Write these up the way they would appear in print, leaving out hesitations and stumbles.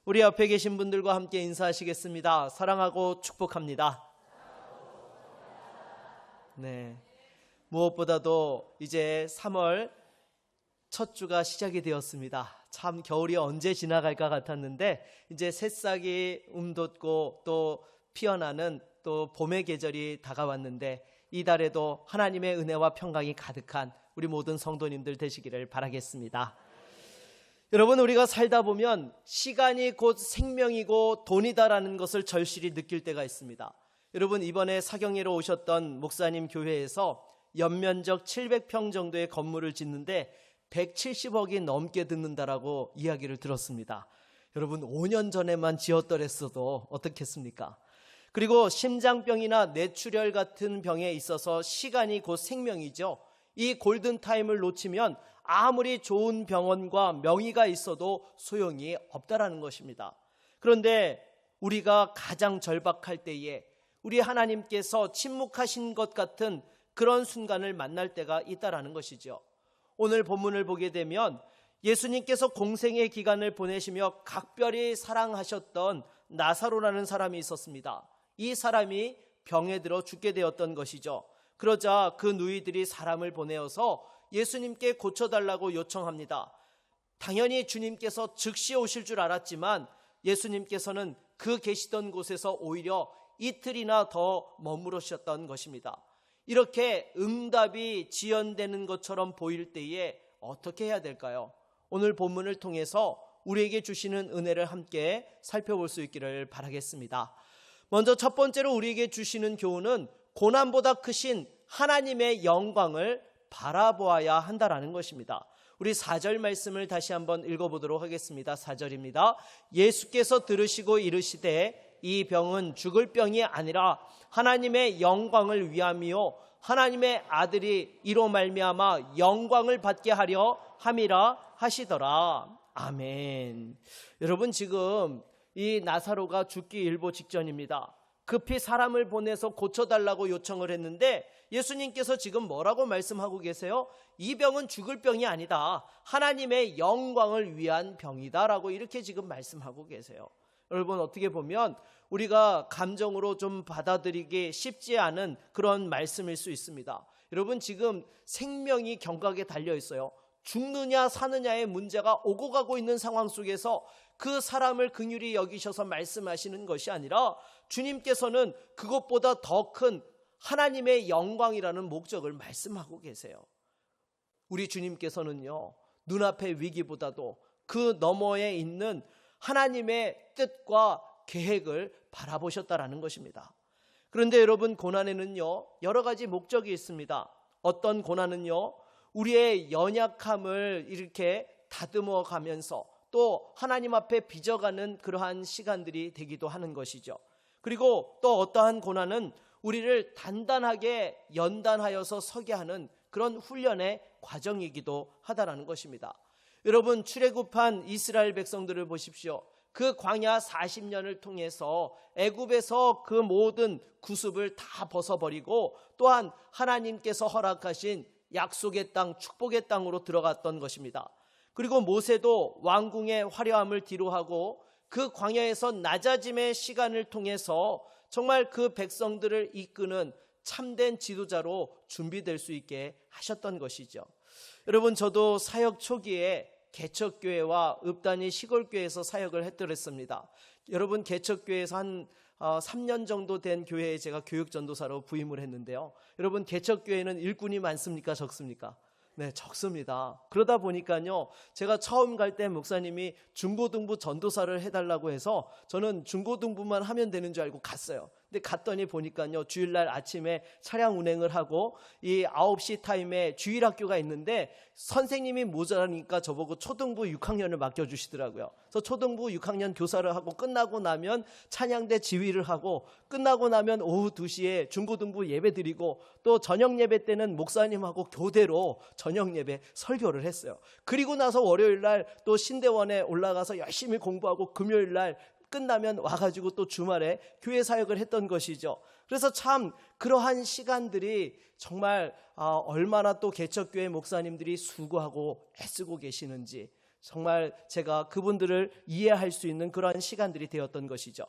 우리 옆에 계신 분들과 함께 인사하시겠습니다. 사랑하고 축복합니다. 네, 무엇보다도 이제 3월 첫 주가 시작이 되었습니다. 참 겨울이 언제 지나갈까 같았는데 이제 새싹이 움돋고 또 피어나는 또 봄의 계절이 다가왔는데 이 달에도 하나님의 은혜와 평강이 가득한 우리 모든 성도님들 되시기를 바라겠습니다. 여러분, 우리가 살다 보면 시간이 곧 생명이고 돈이다라는 것을 절실히 느낄 때가 있습니다. 여러분, 이번에 사경회로 오셨던 목사님 교회에서 연면적 700평 정도의 건물을 짓는데 170억이 넘게 든다라고 이야기를 들었습니다. 여러분, 5년 전에만 지었더랬어도 어떻겠습니까? 그리고 심장병이나 뇌출혈 같은 병에 있어서 시간이 곧 생명이죠. 이 골든타임을 놓치면 아무리 좋은 병원과 명의가 있어도 소용이 없다라는 것입니다. 그런데 우리가 가장 절박할 때에 우리 하나님께서 침묵하신 것 같은 그런 순간을 만날 때가 있다라는 것이죠. 오늘 본문을 보게 되면 예수님께서 공생의 기간을 보내시며 각별히 사랑하셨던 나사로라는 사람이 있었습니다. 이 사람이 병에 들어 죽게 되었던 것이죠. 그러자 그 누이들이 사람을 보내어서 예수님께 고쳐달라고 요청합니다. 당연히 주님께서 즉시 오실 줄 알았지만 예수님께서는 그 계시던 곳에서 오히려 이틀이나 더 머무르셨던 것입니다. 이렇게 응답이 지연되는 것처럼 보일 때에 어떻게 해야 될까요? 오늘 본문을 통해서 우리에게 주시는 은혜를 함께 살펴볼 수 있기를 바라겠습니다. 먼저 첫 번째로 우리에게 주시는 교훈은 고난보다 크신 하나님의 영광을 바라보아야 한다라는 것입니다. 우리 4절 말씀을 다시 한번 읽어보도록 하겠습니다. 4절입니다. 예수께서 들으시고 이르시되 이 병은 죽을 병이 아니라 하나님의 영광을 위함이요 하나님의 아들이 이로 말미암아 영광을 받게 하려 함이라 하시더라. 아멘. 여러분, 지금 이 나사로가 죽기 일보 직전입니다. 급히 사람을 보내서 고쳐달라고 요청을 했는데 예수님께서 지금 뭐라고 말씀하고 계세요? 이 병은 죽을 병이 아니다. 하나님의 영광을 위한 병이다라고 이렇게 지금 말씀하고 계세요. 여러분, 어떻게 보면 우리가 감정으로 좀 받아들이기 쉽지 않은 그런 말씀일 수 있습니다. 여러분, 지금 생명이 경각에 달려 있어요. 죽느냐 사느냐의 문제가 오고 가고 있는 상황 속에서 그 사람을 긍휼히 여기셔서 말씀하시는 것이 아니라 주님께서는 그것보다 더 큰 하나님의 영광이라는 목적을 말씀하고 계세요. 우리 주님께서는요, 눈앞의 위기보다도 그 너머에 있는 하나님의 뜻과 계획을 바라보셨다라는 것입니다. 그런데 여러분, 고난에는요 여러 가지 목적이 있습니다. 어떤 고난은요 우리의 연약함을 이렇게 다듬어 가면서 또 하나님 앞에 빚어가는 그러한 시간들이 되기도 하는 것이죠. 그리고 또 어떠한 고난은 우리를 단단하게 연단하여서 서게 하는 그런 훈련의 과정이기도 하다라는 것입니다. 여러분, 출애굽한 이스라엘 백성들을 보십시오. 그 광야 40년을 통해서 애굽에서 그 모든 구습을 다 벗어버리고 또한 하나님께서 허락하신 약속의 땅, 축복의 땅으로 들어갔던 것입니다. 그리고 모세도 왕궁의 화려함을 뒤로하고 그 광야에서 낮아짐의 시간을 통해서 정말 그 백성들을 이끄는 참된 지도자로 준비될 수 있게 하셨던 것이죠. 여러분, 저도 사역 초기에 개척교회와 읍단위 시골교회에서 사역을 했더랬습니다. 여러분, 개척교회에서 한 3년 정도 된 교회에 제가 교육전도사로 부임을 했는데요. 여러분, 개척교회는 일꾼이 많습니까? 적습니까? 네, 적습니다. 그러다 보니까요, 제가 처음 갈 때 목사님이 중고등부 전도사를 해달라고 해서 저는 중고등부만 하면 되는 줄 알고 갔어요. 근데 갔더니 보니까요, 주일날 아침에 차량 운행을 하고 이 9시 타임에 주일학교가 있는데 선생님이 모자라니까 저보고 초등부 6학년을 맡겨주시더라고요. 그래서 초등부 6학년 교사를 하고 끝나고 나면 찬양대 지휘를 하고 끝나고 나면 오후 2시에 중고등부 예배 드리고 또 저녁 예배 때는 목사님하고 교대로 저녁 예배 설교를 했어요. 그리고 나서 월요일날 또 신대원에 올라가서 열심히 공부하고 금요일날 끝나면 와가지고 또 주말에 교회 사역을 했던 것이죠. 그래서 참 그러한 시간들이 정말 얼마나 또 개척교회 목사님들이 수고하고 애쓰고 계시는지 정말 제가 그분들을 이해할 수 있는 그러한 시간들이 되었던 것이죠.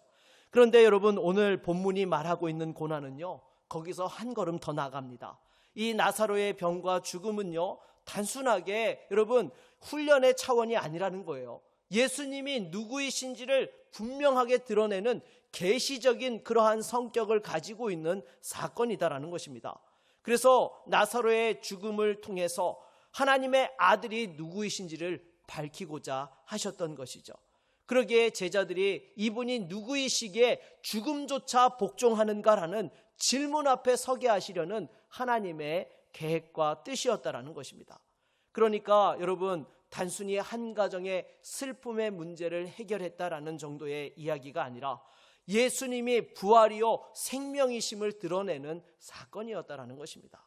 그런데 여러분, 오늘 본문이 말하고 있는 고난은요, 거기서 한 걸음 더 나갑니다. 이 나사로의 병과 죽음은요, 단순하게 여러분 훈련의 차원이 아니라는 거예요. 예수님이 누구이신지를 분명하게 드러내는 계시적인 그러한 성격을 가지고 있는 사건이다라는 것입니다. 그래서 나사로의 죽음을 통해서 하나님의 아들이 누구이신지를 밝히고자 하셨던 것이죠. 그러기에 제자들이 이분이 누구이시기에 죽음조차 복종하는가라는 질문 앞에 서게 하시려는 하나님의 계획과 뜻이었다라는 것입니다. 그러니까 여러분, 단순히 한 가정의 슬픔의 문제를 해결했다라는 정도의 이야기가 아니라 예수님이 부활이요 생명이심을 드러내는 사건이었다라는 것입니다.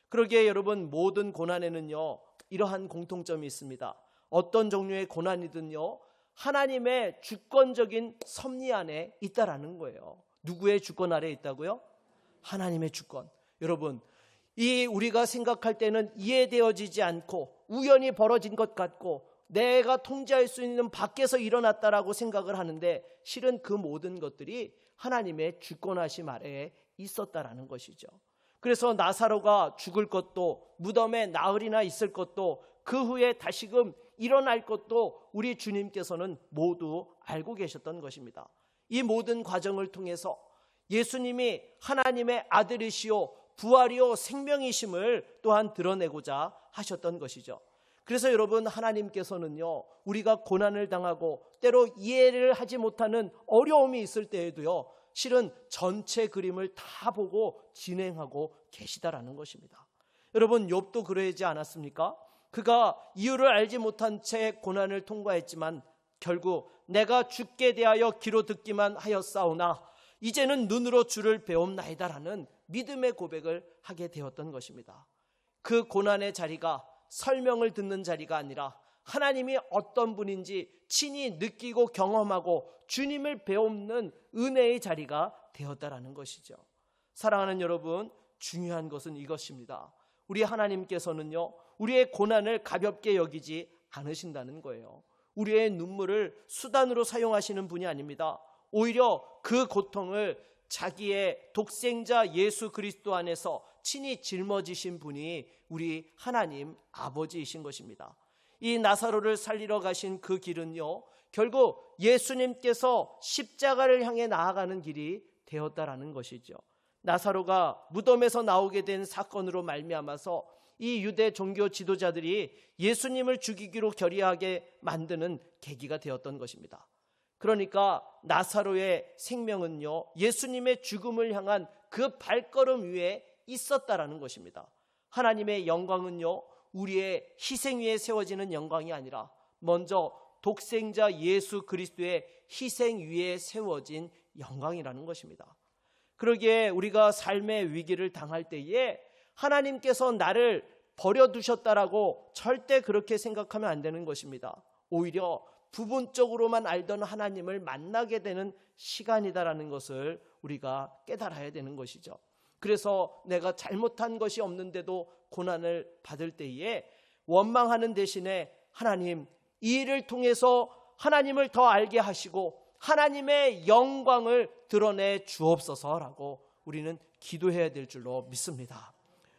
그러기에 여러분, 모든 고난에는요 이러한 공통점이 있습니다. 어떤 종류의 고난이든요 하나님의 주권적인 섭리 안에 있다라는 거예요. 누구의 주권 아래 있다고요? 하나님의 주권. 여러분, 이 우리가 생각할 때는 이해되어지지 않고 우연히 벌어진 것 같고 내가 통제할 수 있는 밖에서 일어났다라고 생각을 하는데, 실은 그 모든 것들이 하나님의 주권하심 아래에 있었다라는 것이죠. 그래서 나사로가 죽을 것도, 무덤에 나흘이나 있을 것도, 그 후에 다시금 일어날 것도 우리 주님께서는 모두 알고 계셨던 것입니다. 이 모든 과정을 통해서 예수님이 하나님의 아들이시오 부활이요 생명이심을 또한 드러내고자 하셨던 것이죠. 그래서 여러분, 하나님께서는요 우리가 고난을 당하고 때로 이해를 하지 못하는 어려움이 있을 때에도요 실은 전체 그림을 다 보고 진행하고 계시다라는 것입니다. 여러분, 욥도 그러지 않았습니까? 그가 이유를 알지 못한 채 고난을 통과했지만 결국 내가 주께 대하여 귀로 듣기만 하였사오나 이제는 눈으로 주를 배움나이다라는 믿음의 고백을 하게 되었던 것입니다. 그 고난의 자리가 설명을 듣는 자리가 아니라 하나님이 어떤 분인지 친히 느끼고 경험하고 주님을 배우는 은혜의 자리가 되었다라는 것이죠. 사랑하는 여러분, 중요한 것은 이것입니다. 우리 하나님께서는요 우리의 고난을 가볍게 여기지 않으신다는 거예요. 우리의 눈물을 수단으로 사용하시는 분이 아닙니다. 오히려 그 고통을 자기의 독생자 예수 그리스도 안에서 친히 짊어지신 분이 우리 하나님 아버지이신 것입니다. 이 나사로를 살리러 가신 그 길은요 결국 예수님께서 십자가를 향해 나아가는 길이 되었다라는 것이죠. 나사로가 무덤에서 나오게 된 사건으로 말미암아서 이 유대 종교 지도자들이 예수님을 죽이기로 결의하게 만드는 계기가 되었던 것입니다. 그러니까 나사로의 생명은요 예수님의 죽음을 향한 그 발걸음 위에 있었다라는 것입니다. 하나님의 영광은요 우리의 희생 위에 세워지는 영광이 아니라 먼저 독생자 예수 그리스도의 희생 위에 세워진 영광이라는 것입니다. 그러기에 우리가 삶의 위기를 당할 때에 하나님께서 나를 버려두셨다라고 절대 그렇게 생각하면 안 되는 것입니다. 오히려 부분적으로만 알던 하나님을 만나게 되는 시간이다라는 것을 우리가 깨달아야 되는 것이죠. 그래서 내가 잘못한 것이 없는데도 고난을 받을 때에 원망하는 대신에 하나님, 이 일을 통해서 하나님을 더 알게 하시고 하나님의 영광을 드러내 주옵소서라고 우리는 기도해야 될 줄로 믿습니다.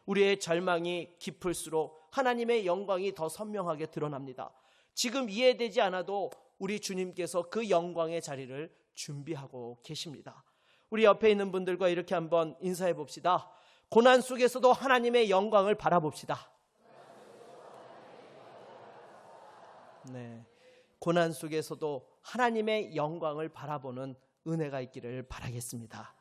우리의 절망이 깊을수록 하나님의 영광이 더 선명하게 드러납니다. 지금 이해되지 않아도 우리 주님께서 그 영광의 자리를 준비하고 계십니다. 우리 옆에 있는 분들과 이렇게 한번 인사해 봅시다. 고난 속에서도 하나님의 영광을 바라봅시다. 네, 고난 속에서도 하나님의 영광을 바라보는 은혜가 있기를 바라겠습니다.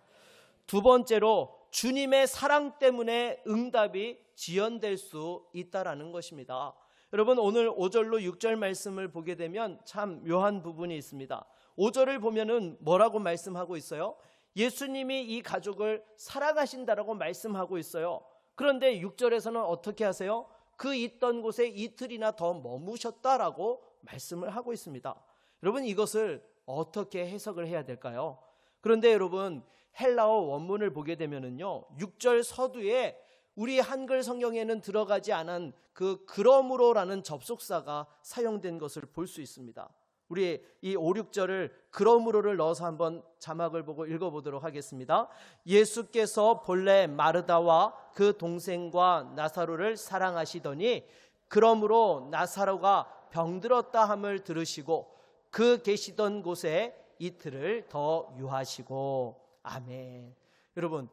두 번째로 주님의 사랑 때문에 응답이 지연될 수 있다라는 것입니다. 여러분, 오늘 5절로 6절 말씀을 보게 되면 참 묘한 부분이 있습니다. 5절을 보면은 뭐라고 말씀하고 있어요? 예수님이 이 가족을 사랑하신다라고 말씀하고 있어요. 그런데 6절에서는 어떻게 하세요? 그 있던 곳에 이틀이나 더 머무셨다라고 말씀을 하고 있습니다. 여러분, 이것을 어떻게 해석을 해야 될까요? 그런데 여러분, 헬라어 원문을 보게 되면은요 6절 서두에 우리 한글 성경에는 들어가지 않은 그 그러므로라는 접속사가 사용된 것을 볼 수 있습니다. 우리 이 5, 6절을 그러므로를 넣어서 한번 자막을 보고 읽어보도록 하겠습니다. 예수께서 본래 마르다와 그 동생과 나사로를 사랑하시더니 그러므로 나사로가 병들었다 함을 들으시고 그 계시던 곳에 이틀을 더 유하시고. 아멘. 여러분,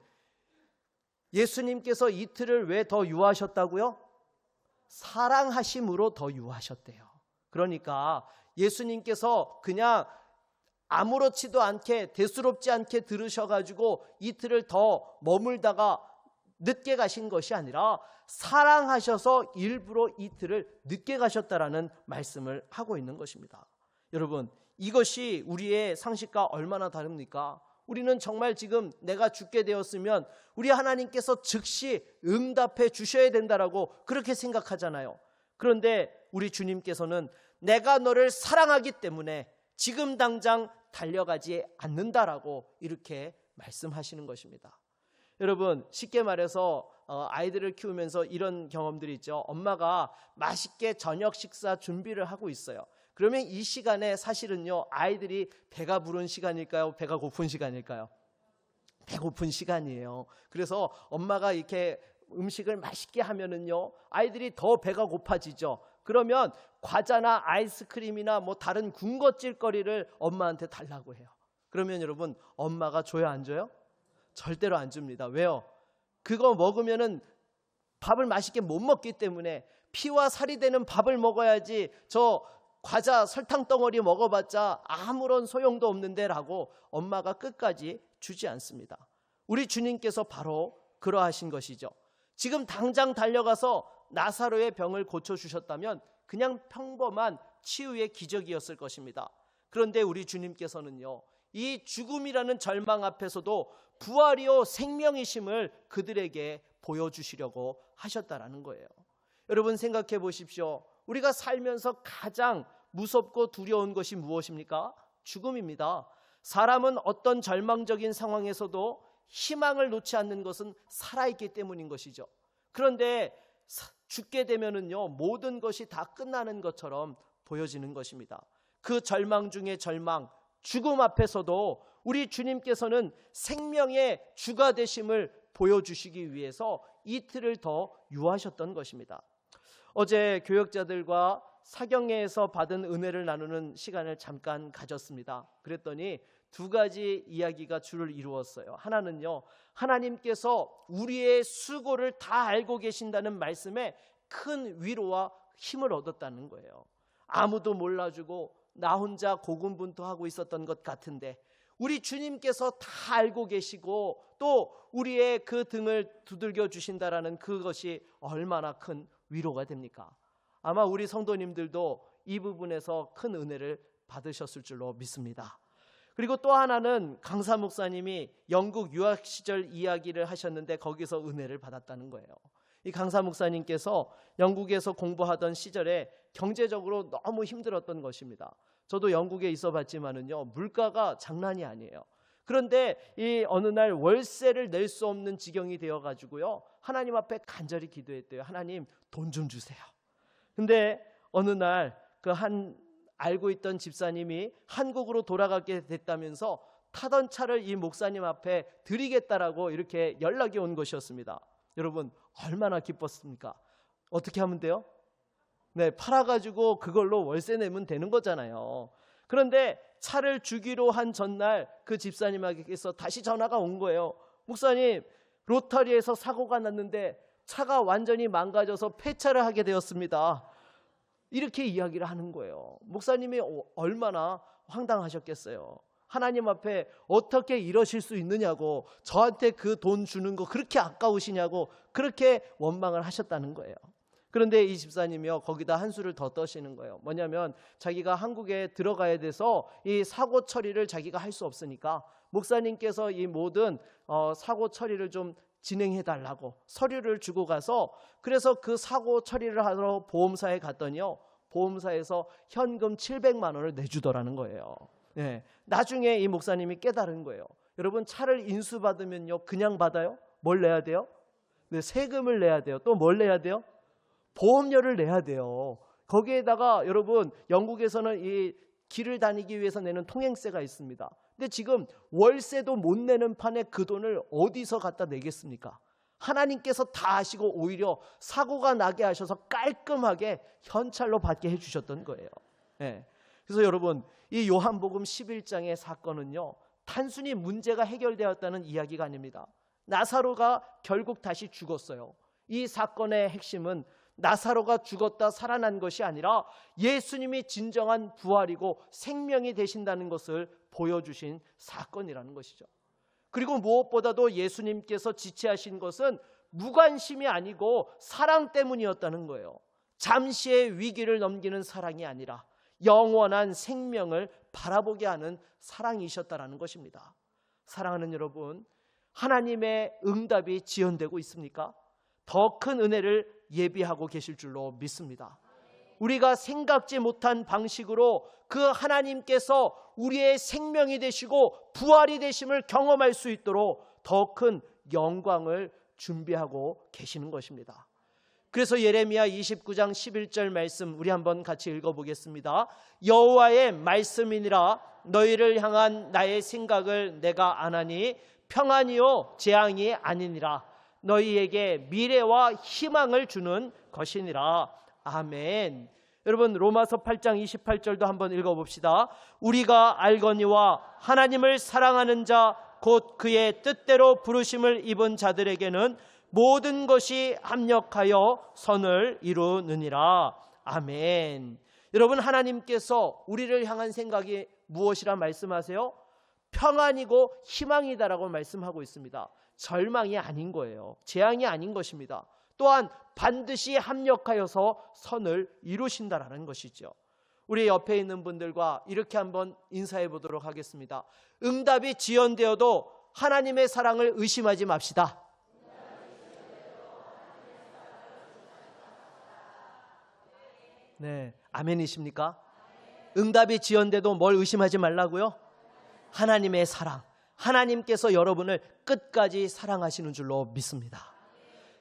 예수님께서 이틀을 왜 더 유하셨다고요? 사랑하심으로 더 유하셨대요. 그러니까 예수님께서 그냥 아무렇지도 않게 대수롭지 않게 들으셔가지고 이틀을 더 머물다가 늦게 가신 것이 아니라 사랑하셔서 일부러 이틀을 늦게 가셨다라는 말씀을 하고 있는 것입니다. 여러분, 이것이 우리의 상식과 얼마나 다릅니까? 우리는 정말 지금 내가 죽게 되었으면 우리 하나님께서 즉시 응답해 주셔야 된다라고 그렇게 생각하잖아요. 그런데 우리 주님께서는 내가 너를 사랑하기 때문에 지금 당장 달려가지 않는다라고 이렇게 말씀하시는 것입니다. 여러분, 쉽게 말해서 아이들을 키우면서 이런 경험들이 있죠. 엄마가 맛있게 저녁 식사 준비를 하고 있어요. 그러면 이 시간에 사실은요, 아이들이 배가 부른 시간일까요? 배가 고픈 시간일까요? 배고픈 시간이에요. 그래서 엄마가 이렇게 음식을 맛있게 하면은요, 아이들이 더 배가 고파지죠. 그러면 과자나 아이스크림이나 뭐 다른 군것질거리를 엄마한테 달라고 해요. 그러면 여러분, 엄마가 줘요, 안 줘요? 절대로 안 줍니다. 왜요? 그거 먹으면은 밥을 맛있게 못 먹기 때문에 피와 살이 되는 밥을 먹어야지 저 과자 설탕 덩어리 먹어봤자 아무런 소용도 없는데 라고 엄마가 끝까지 주지 않습니다. 우리 주님께서 바로 그러하신 것이죠. 지금 당장 달려가서 나사로의 병을 고쳐주셨다면 그냥 평범한 치유의 기적이었을 것입니다. 그런데 우리 주님께서는요, 이 죽음이라는 절망 앞에서도 부활이요 생명이심을 그들에게 보여주시려고 하셨다라는 거예요. 여러분, 생각해 보십시오. 우리가 살면서 가장 무섭고 두려운 것이 무엇입니까? 죽음입니다. 사람은 어떤 절망적인 상황에서도 희망을 놓지 않는 것은 살아있기 때문인 것이죠. 그런데 죽게 되면은요, 모든 것이 다 끝나는 것처럼 보여지는 것입니다. 그 절망 중에 절망, 죽음 앞에서도 우리 주님께서는 생명의 주가 되심을 보여주시기 위해서 이틀을 더 유하셨던 것입니다. 어제 교역자들과 사경회에서 받은 은혜를 나누는 시간을 잠깐 가졌습니다. 그랬더니 두 가지 이야기가 주를 이루었어요. 하나는요, 하나님께서 우리의 수고를 다 알고 계신다는 말씀에 큰 위로와 힘을 얻었다는 거예요. 아무도 몰라주고 나 혼자 고군분투하고 있었던 것 같은데 우리 주님께서 다 알고 계시고 또 우리의 그 등을 두들겨 주신다라는 그것이 얼마나 큰 위로가 됩니까? 아마 우리 성도님들도 이 부분에서 큰 은혜를 받으셨을 줄로 믿습니다. 그리고 또 하나는 강사 목사님이 영국 유학 시절 이야기를 하셨는데 거기서 은혜를 받았다는 거예요. 이 강사 목사님께서 영국에서 공부하던 시절에 경제적으로 너무 힘들었던 것입니다. 저도 영국에 있어 봤지만은요, 물가가 장난이 아니에요. 그런데 이 어느 날 월세를 낼 수 없는 지경이 되어 가지고요, 하나님 앞에 간절히 기도했대요. 하나님, 돈 좀 주세요. 근데 어느 날 그 알고 있던 집사님이 한국으로 돌아가게 됐다면서 타던 차를 이 목사님 앞에 드리겠다라고 이렇게 연락이 온 것이었습니다. 여러분, 얼마나 기뻤습니까? 어떻게 하면 돼요? 네, 팔아가지고 그걸로 월세 내면 되는 거잖아요. 그런데 차를 주기로 한 전날 그 집사님에게서 다시 전화가 온 거예요. 목사님, 로터리에서 사고가 났는데 차가 완전히 망가져서 폐차를 하게 되었습니다. 이렇게 이야기를 하는 거예요. 목사님이 얼마나 황당하셨겠어요. 하나님 앞에 어떻게 이러실 수 있느냐고, 저한테 그 돈 주는 거 그렇게 아까우시냐고 그렇게 원망을 하셨다는 거예요. 그런데 이 집사님이요, 거기다 한 수를 더 떠시는 거예요. 뭐냐면 자기가 한국에 들어가야 돼서 이 사고 처리를 자기가 할 수 없으니까 목사님께서 이 모든 사고 처리를 좀 진행해 달라고 서류를 주고 가서, 그래서 그 사고 처리를 하러 보험사에 갔더니요, 보험사에서 현금 700만 원을 내주더라는 거예요. 네. 나중에 이 목사님이 깨달은 거예요. 여러분, 차를 인수받으면요, 그냥 받아요? 뭘 내야 돼요? 네, 세금을 내야 돼요. 또 뭘 내야 돼요? 보험료를 내야 돼요. 거기에다가 여러분 영국에서는 이 길을 다니기 위해서 내는 통행세가 있습니다. 근데 지금 월세도 못 내는 판에 그 돈을 어디서 갖다 내겠습니까? 하나님께서 다 아시고 오히려 사고가 나게 하셔서 깔끔하게 현찰로 받게 해주셨던 거예요. 네. 그래서 여러분 이 요한복음 11장의 사건은요, 단순히 문제가 해결되었다는 이야기가 아닙니다. 나사로가 결국 다시 죽었어요. 이 사건의 핵심은 나사로가 죽었다 살아난 것이 아니라 예수님이 진정한 부활이고 생명이 되신다는 것을 보여주신 사건이라는 것이죠. 그리고 무엇보다도 예수님께서 지체하신 것은 무관심이 아니고 사랑 때문이었다는 거예요. 잠시의 위기를 넘기는 사랑이 아니라 영원한 생명을 바라보게 하는 사랑이셨다라는 것입니다. 사랑하는 여러분, 하나님의 응답이 지연되고 있습니까? 더 큰 은혜를 예비하고 계실 줄로 믿습니다. 우리가 생각지 못한 방식으로 그 하나님께서 우리의 생명이 되시고 부활이 되심을 경험할 수 있도록 더 큰 영광을 준비하고 계시는 것입니다. 그래서 예레미야 29장 11절 말씀 우리 한번 같이 읽어보겠습니다. 여호와의 말씀이니라 너희를 향한 나의 생각을 내가 아나니 평안이요 재앙이 아니니라 너희에게 미래와 희망을 주는 것이니라. 아멘. 여러분 로마서 8장 28절도 한번 읽어봅시다. 우리가 알거니와 하나님을 사랑하는 자 곧 그의 뜻대로 부르심을 입은 자들에게는 모든 것이 합력하여 선을 이루느니라. 아멘. 여러분 하나님께서 우리를 향한 생각이 무엇이라 말씀하세요? 평안이고 희망이다라고 말씀하고 있습니다. 절망이 아닌 거예요. 재앙이 아닌 것입니다. 또한 반드시 합력하여서 선을 이루신다라는 것이죠. 우리 옆에 있는 분들과 이렇게 한번 인사해 보도록 하겠습니다. 응답이 지연되어도 하나님의 사랑을 의심하지 맙시다. 네, 아멘이십니까? 응답이 지연돼도 뭘 의심하지 말라고요? 하나님의 사랑, 하나님께서 여러분을 끝까지 사랑하시는 줄로 믿습니다.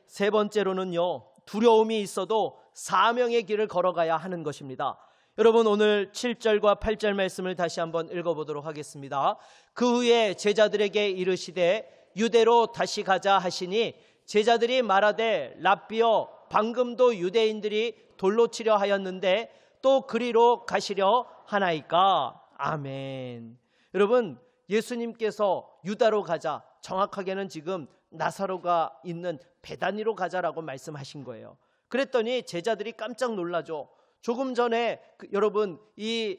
세 번째로는요, 두려움이 있어도 사명의 길을 걸어가야 하는 것입니다. 여러분 오늘 7절과 8절 말씀을 다시 한번 읽어보도록 하겠습니다. 그 후에 제자들에게 이르시되 유대로 다시 가자 하시니 제자들이 말하되 랍비여 방금도 유대인들이 돌로 치려 하였는데 또 그리로 가시려 하나이까. 아멘. 여러분 예수님께서 유다로 가자, 정확하게는 지금 나사로가 있는 베다니로 가자라고 말씀하신 거예요. 그랬더니 제자들이 깜짝 놀라죠. 조금 전에 여러분 이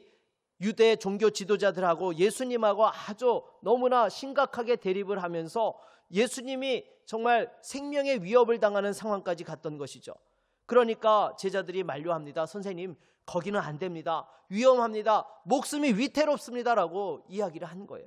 유대 종교 지도자들하고 예수님하고 아주 너무나 심각하게 대립을 하면서 예수님이 정말 생명의 위협을 당하는 상황까지 갔던 것이죠. 그러니까 제자들이 만류합니다. 선생님 거기는 안 됩니다. 위험합니다. 목숨이 위태롭습니다라고 이야기를 한 거예요.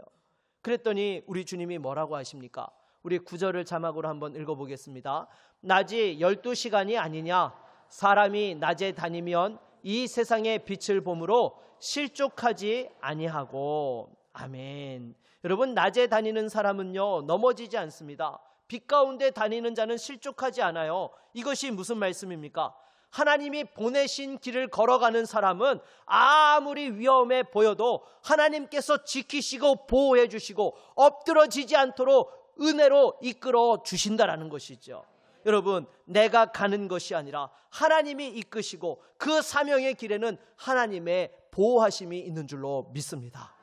그랬더니 우리 주님이 뭐라고 하십니까? 우리 9절을 자막으로 한번 읽어보겠습니다. 낮이 12시간이 아니냐? 사람이 낮에 다니면 이 세상의 빛을 보므로 실족하지 아니하고. 아멘. 여러분 낮에 다니는 사람은요 넘어지지 않습니다. 빛 가운데 다니는 자는 실족하지 않아요. 이것이 무슨 말씀입니까? 하나님이 보내신 길을 걸어가는 사람은 아무리 위험해 보여도 하나님께서 지키시고 보호해 주시고 엎드러지지 않도록 은혜로 이끌어 주신다라는 것이죠. 여러분 내가 가는 것이 아니라 하나님이 이끄시고 그 사명의 길에는 하나님의 보호하심이 있는 줄로 믿습니다.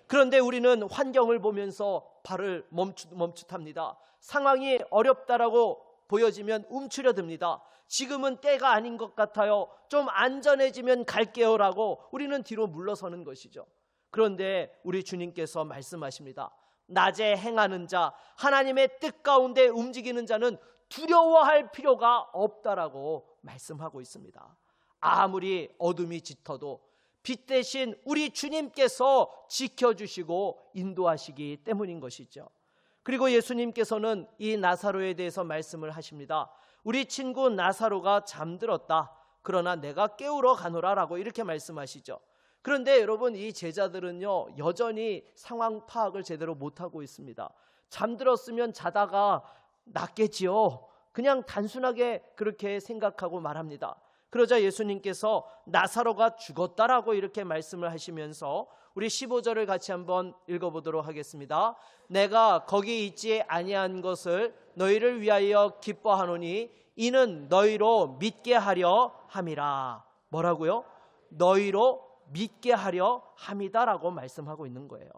그런데 우리는 환경을 보면서 발을 멈칫합니다. 상황이 어렵다라고 보여지면 움츠려듭니다. 지금은 때가 아닌 것 같아요. 좀 안전해지면 갈게요라고 우리는 뒤로 물러서는 것이죠. 그런데 우리 주님께서 말씀하십니다. 낮에 행하는 자, 하나님의 뜻 가운데 움직이는 자는 두려워할 필요가 없다라고 말씀하고 있습니다. 아무리 어둠이 짙어도 빛 대신 우리 주님께서 지켜주시고 인도하시기 때문인 것이죠. 그리고 예수님께서는 이 나사로에 대해서 말씀을 하십니다. 우리 친구 나사로가 잠들었다. 그러나 내가 깨우러 가노라라고 이렇게 말씀하시죠. 그런데 여러분 이 제자들은요 여전히 상황 파악을 제대로 못하고 있습니다. 잠들었으면 자다가 낫겠지요. 그냥 단순하게 그렇게 생각하고 말합니다. 그러자 예수님께서 나사로가 죽었다라고 이렇게 말씀을 하시면서 우리 15절을 같이 한번 읽어보도록 하겠습니다. 내가 거기 있지 아니한 것을 너희를 위하여 기뻐하노니 이는 너희로 믿게 하려 함이라. 뭐라고요? 너희로 믿게 하려 함이다라고 말씀하고 있는 거예요.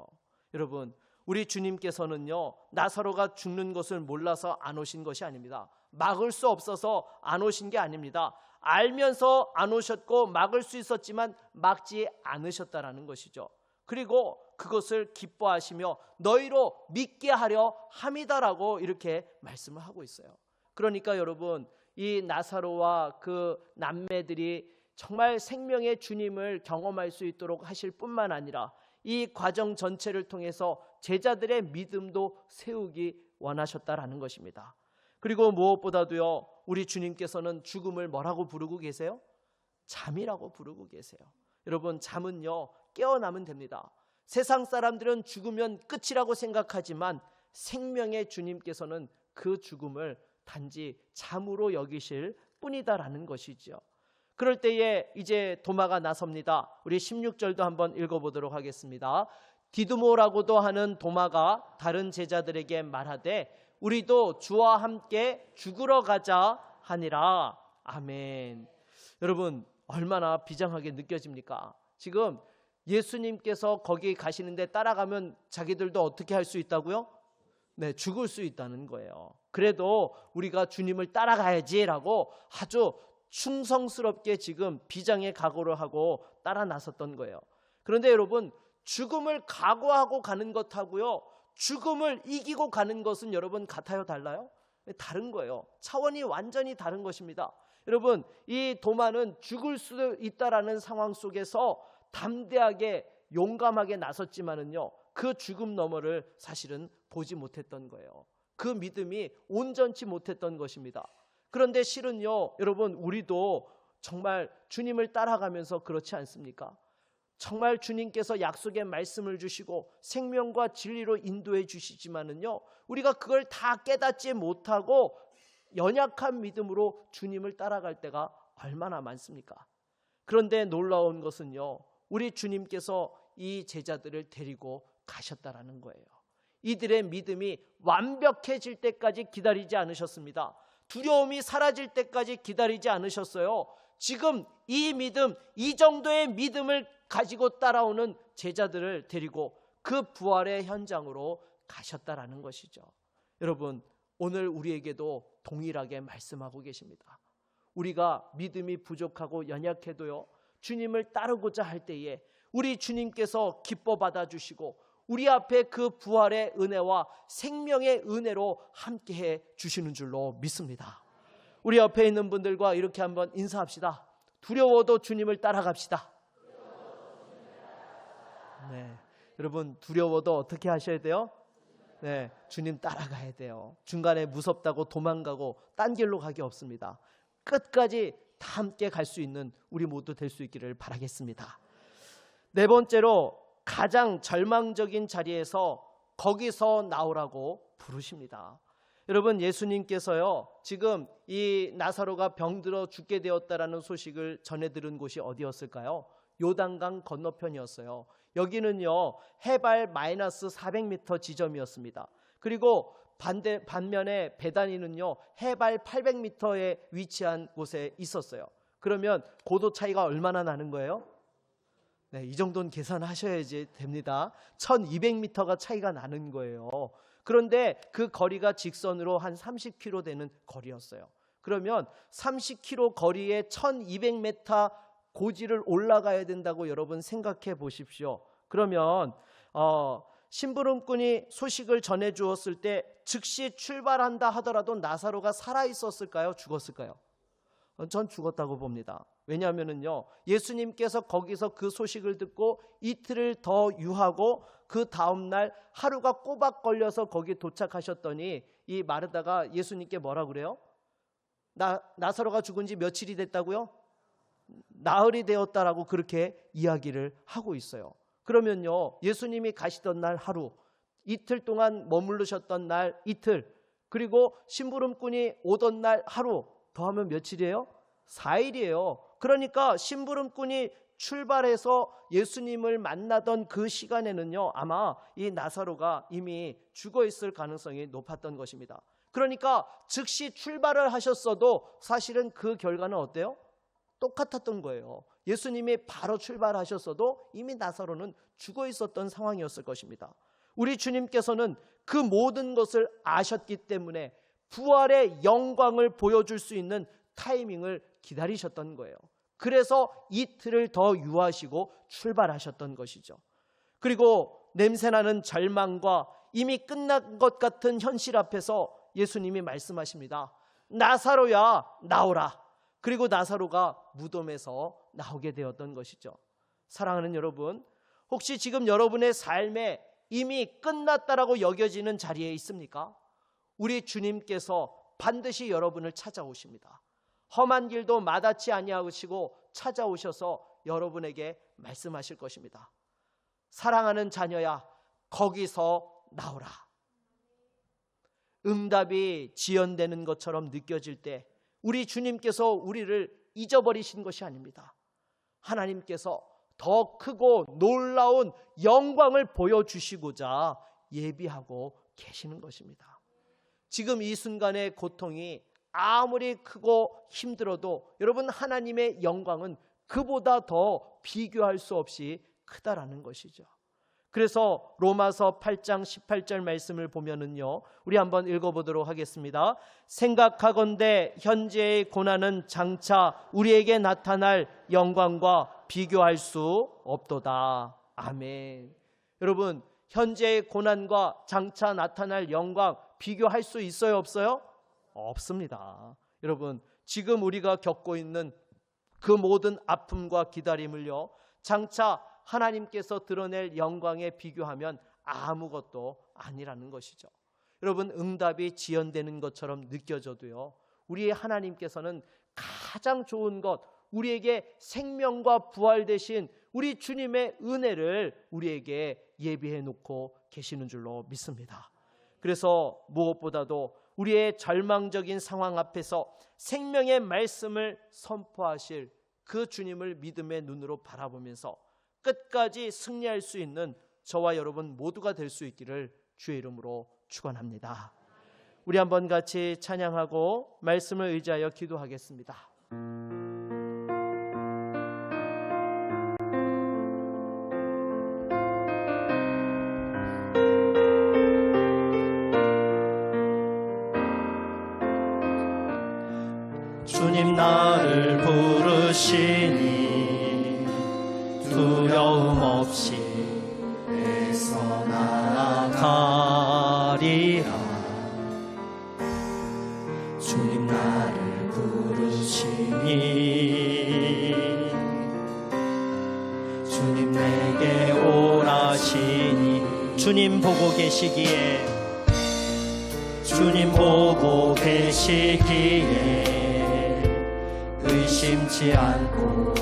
여러분, 우리 주님께서는요, 나사로가 죽는 것을 몰라서 안 오신 것이 아닙니다. 막을 수 없어서 안 오신 게 아닙니다. 알면서 안 오셨고 막을 수 있었지만 막지 않으셨다라는 것이죠. 그리고 그것을 기뻐하시며 너희로 믿게 하려 함이다라고 이렇게 말씀을 하고 있어요. 그러니까 여러분, 이 나사로와 그 남매들이 정말 생명의 주님을 경험할 수 있도록 하실 뿐만 아니라 이 과정 전체를 통해서 제자들의 믿음도 세우기 원하셨다라는 것입니다. 그리고 무엇보다도요, 우리 주님께서는 죽음을 뭐라고 부르고 계세요? 잠이라고 부르고 계세요. 여러분, 잠은요, 깨어나면 됩니다. 세상 사람들은 죽으면 끝이라고 생각하지만 생명의 주님께서는 그 죽음을 단지 잠으로 여기실 뿐이다라는 것이죠. 그럴 때에 이제 도마가 나섭니다. 우리 16절도 한번 읽어보도록 하겠습니다. 디두모라고도 하는 도마가 다른 제자들에게 말하되 우리도 주와 함께 죽으러 가자 하니라. 아멘. 여러분, 얼마나 비장하게 느껴집니까? 지금 예수님께서 거기 가시는데 따라가면 자기들도 어떻게 할 수 있다고요? 네, 죽을 수 있다는 거예요. 그래도 우리가 주님을 따라가야지라고 아주 충성스럽게 지금 비장의 각오를 하고 따라 나섰던 거예요. 그런데 여러분, 죽음을 각오하고 가는 것하고요, 죽음을 이기고 가는 것은 여러분 같아요, 달라요? 다른 거예요. 차원이 완전히 다른 것입니다. 여러분, 이 도마는 죽을 수 있다라는 상황 속에서 담대하게 용감하게 나섰지만은요, 그 죽음 너머를 사실은 보지 못했던 거예요. 그 믿음이 온전치 못했던 것입니다. 그런데 실은요, 여러분, 우리도 정말 주님을 따라가면서 그렇지 않습니까? 정말 주님께서 약속의 말씀을 주시고 생명과 진리로 인도해 주시지만은요, 우리가 그걸 다 깨닫지 못하고 연약한 믿음으로 주님을 따라갈 때가 얼마나 많습니까? 그런데 놀라운 것은요, 우리 주님께서 이 제자들을 데리고 가셨다라는 거예요. 이들의 믿음이 완벽해질 때까지 기다리지 않으셨습니다. 두려움이 사라질 때까지 기다리지 않으셨어요. 지금 이 믿음, 이 정도의 믿음을 가지고 따라오는 제자들을 데리고 그 부활의 현장으로 가셨다라는 것이죠. 여러분, 오늘 우리에게도 동일하게 말씀하고 계십니다. 우리가 믿음이 부족하고 연약해도요, 주님을 따르고자 할 때에 우리 주님께서 기뻐 받아주시고 우리 앞에 그 부활의 은혜와 생명의 은혜로 함께해 주시는 줄로 믿습니다. 우리 옆에 있는 분들과 이렇게 한번 인사합시다. 두려워도 주님을 따라갑시다. 네, 여러분, 두려워도 어떻게 하셔야 돼요? 네, 주님 따라가야 돼요. 중간에 무섭다고 도망가고 딴 길로 가기 없습니다. 끝까지 다 함께 갈 수 있는 우리 모두 될 수 있기를 바라겠습니다. 네 번째로, 가장 절망적인 자리에서 거기서 나오라고 부르십니다. 여러분, 예수님께서요, 지금 이 나사로가 병들어 죽게 되었다라는 소식을 전해 들은 곳이 어디였을까요? 요단강 건너편이었어요. 여기는요, 해발 마이너스 400m 지점이었습니다. 그리고 반면에 베다니는요, 해발 800m에 위치한 곳에 있었어요. 그러면 고도 차이가 얼마나 나는 거예요? 네, 이 정도는 계산하셔야지 됩니다. 1200m가 차이가 나는 거예요. 그런데 그 거리가 직선으로 한 30km 되는 거리였어요. 그러면 30km 거리에 1200m 고지를 올라가야 된다고 여러분 생각해 보십시오. 그러면 심부름꾼이 소식을 전해 주었을 때 즉시 출발한다 하더라도 나사로가 살아 있었을까요? 죽었을까요? 전 죽었다고 봅니다. 왜냐하면요, 예수님께서 거기서 그 소식을 듣고 이틀을 더 유하고 그 다음날 하루가 꼬박 걸려서 거기 도착하셨더니 이 마르다가 예수님께 뭐라 그래요? 나사로가 죽은 지 며칠이 됐다고요? 나흘이 되었다라고 그렇게 이야기를 하고 있어요. 그러면요, 예수님이 가시던 날 하루, 이틀 동안 머무르셨던 날 이틀, 그리고 심부름꾼이 오던 날 하루 더하면 며칠이에요? 4일이에요. 그러니까 심부름꾼이 출발해서 예수님을 만나던 그 시간에는요, 아마 이 나사로가 이미 죽어 있을 가능성이 높았던 것입니다. 그러니까 즉시 출발을 하셨어도 사실은 그 결과는 어때요? 똑같았던 거예요. 예수님이 바로 출발하셨어도 이미 나사로는 죽어 있었던 상황이었을 것입니다. 우리 주님께서는 그 모든 것을 아셨기 때문에 부활의 영광을 보여줄 수 있는 타이밍을 기다리셨던 거예요. 그래서 이틀을 더 유하시고 출발하셨던 것이죠. 그리고 냄새나는 절망과 이미 끝난 것 같은 현실 앞에서 예수님이 말씀하십니다. 나사로야, 나오라. 그리고 나사로가 무덤에서 나오게 되었던 것이죠. 사랑하는 여러분, 혹시 지금 여러분의 삶에 이미 끝났다라고 여겨지는 자리에 있습니까? 우리 주님께서 반드시 여러분을 찾아오십니다. 험한 길도 마다치 아니하시고 찾아오셔서 여러분에게 말씀하실 것입니다. 사랑하는 자녀야, 거기서 나오라. 응답이 지연되는 것처럼 느껴질 때 우리 주님께서 우리를 잊어버리신 것이 아닙니다. 하나님께서 더 크고 놀라운 영광을 보여주시고자 예비하고 계시는 것입니다. 지금 이 순간의 고통이 아무리 크고 힘들어도 여러분, 하나님의 영광은 그보다 더 비교할 수 없이 크다라는 것이죠. 그래서 로마서 8장 18절 말씀을 보면은요, 우리 한번 읽어보도록 하겠습니다. 생각하건대 현재의 고난은 장차 우리에게 나타날 영광과 비교할 수 없도다. 아멘. 여러분, 현재의 고난과 장차 나타날 영광 비교할 수 있어요, 없어요? 없습니다. 여러분, 지금 우리가 겪고 있는 그 모든 아픔과 기다림을요, 장차 하나님께서 드러낼 영광에 비교하면 아무것도 아니라는 것이죠. 여러분, 응답이 지연되는 것처럼 느껴져도요, 우리의 하나님께서는 가장 좋은 것, 우리에게 생명과 부활 되신 우리 주님의 은혜를 우리에게 예비해 놓고 계시는 줄로 믿습니다. 그래서 무엇보다도 우리의 절망적인 상황 앞에서 생명의 말씀을 선포하실 그 주님을 믿음의 눈으로 바라보면서 끝까지 승리할 수 있는 저와 여러분 모두가 될 수 있기를 주의 이름으로 축원합니다. 우리 한번 같이 찬양하고 말씀을 의지하여 기도하겠습니다. 주님 나를 부르시니 두려움 없이 애써 나아가리라. 주님 나를 부르시니 주님 내게 오라시니 주님 보고 계시기에 주님 보고 계시기에 의심치 않고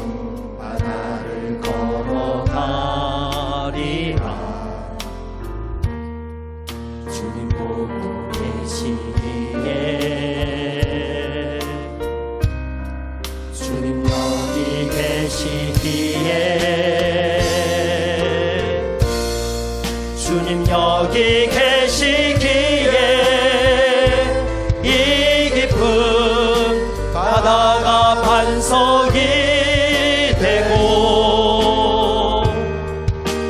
바다를 걸어가리라. 주님 보고 계시기에 주님 여기 계시기에 주님 여기 계시기에 이 깊은 바다가 반석이 되고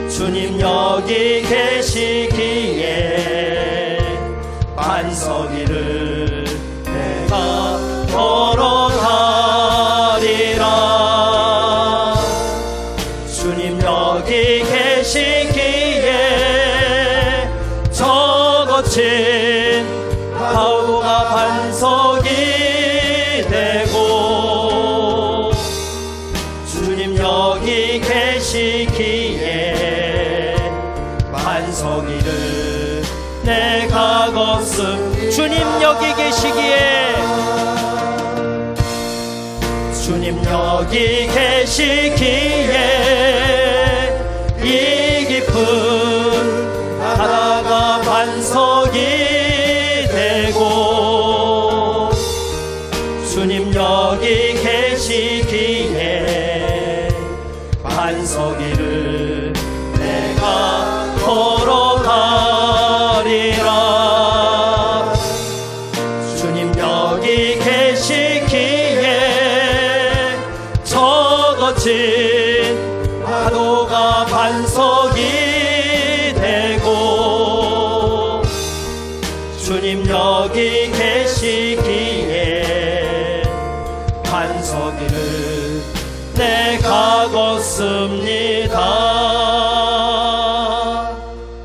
주님 여기 계시기에 반석 위를 내가 걸어가리라. 주님 여기 계시기에 저 거친 파도가 반석이 되고 주님 여기 계시기에 반석 위를 내가 걷음. 주님 여기 계시기에 주님 여기 계시기에 이 깊은 바다가 반석이 되고 거기 계시기에 반석이를 내가 걷습니다.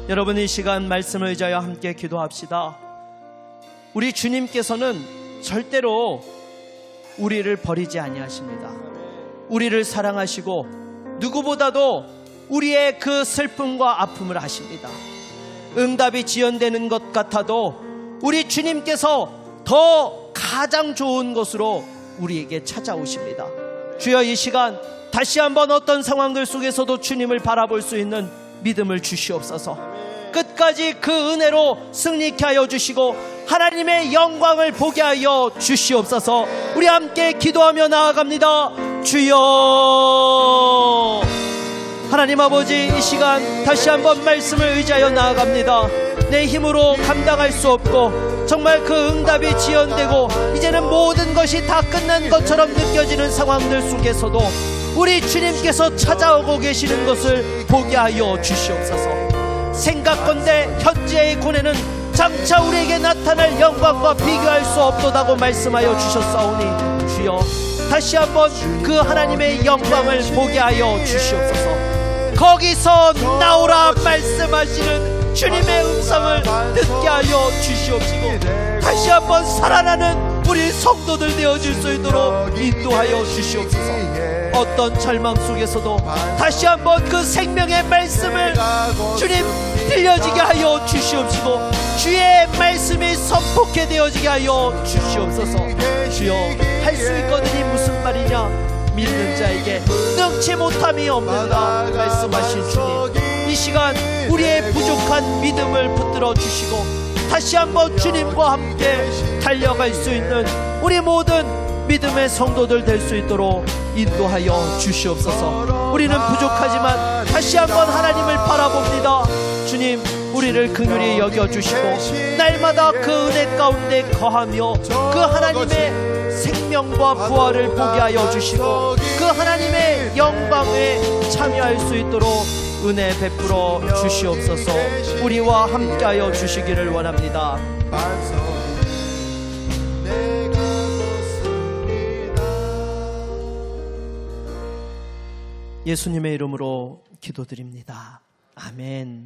여러분, 이 시간 말씀을 의지하여 함께 기도합시다. 우리 주님께서는 절대로 우리를 버리지 아니하십니다. 우리를 사랑하시고 누구보다도 우리의 그 슬픔과 아픔을 아십니다. 응답이 지연되는 것 같아도 우리 주님께서 더 가장 좋은 것으로 우리에게 찾아오십니다. 주여, 이 시간 다시 한번 어떤 상황들 속에서도 주님을 바라볼 수 있는 믿음을 주시옵소서. 끝까지 그 은혜로 승리케 하여 주시고 하나님의 영광을 보게 하여 주시옵소서. 우리 함께 기도하며 나아갑니다. 주여, 하나님 아버지, 이 시간 다시 한번 말씀을 의지하여 나아갑니다. 내 힘으로 감당할 수 없고 정말 그 응답이 지연되고 이제는 모든 것이 다 끝난 것처럼 느껴지는 상황들 속에서도 우리 주님께서 찾아오고 계시는 것을 보게 하여 주시옵소서. 생각건대 현재의 고뇌는 장차 우리에게 나타날 영광과 비교할 수 없도다고 말씀하여 주셨사오니 주여, 다시 한번 그 하나님의 영광을 보게 하여 주시옵소서. 거기서 나오라 말씀하시는 주님의 음성을 듣게 하여 주시옵시고 다시 한번 살아나는 우리 성도들 되어질 수 있도록 인도하여 주시옵소서. 어떤 절망 속에서도 다시 한번 그 생명의 말씀을 주님 들려지게 하여 주시옵시고 주의 말씀이 선포케 되어지게 하여 주시옵소서. 주여, 할 수 있거든이 무슨 말이냐? 믿는 자에게 능치 못함이 없는다 말씀하신 주님, 이 시간 우리의 부족한 믿음을 붙들어 주시고 다시 한번 주님과 함께 달려갈 수 있는 우리 모든 믿음의 성도들 될 수 있도록 인도하여 주시옵소서. 우리는 부족하지만 다시 한번 하나님을 바라봅니다. 주님, 우리를 긍휼히 여겨주시고 날마다 그 은혜 가운데 거하며 그 하나님의 생명과 부활을 보게 하여 주시고 그 하나님의 영광에 참여할 수 있도록 은혜 베풀어 주시옵소서. 우리와 함께하여 주시기를 원합니다. 예수님의 이름으로 기도드립니다. 아멘.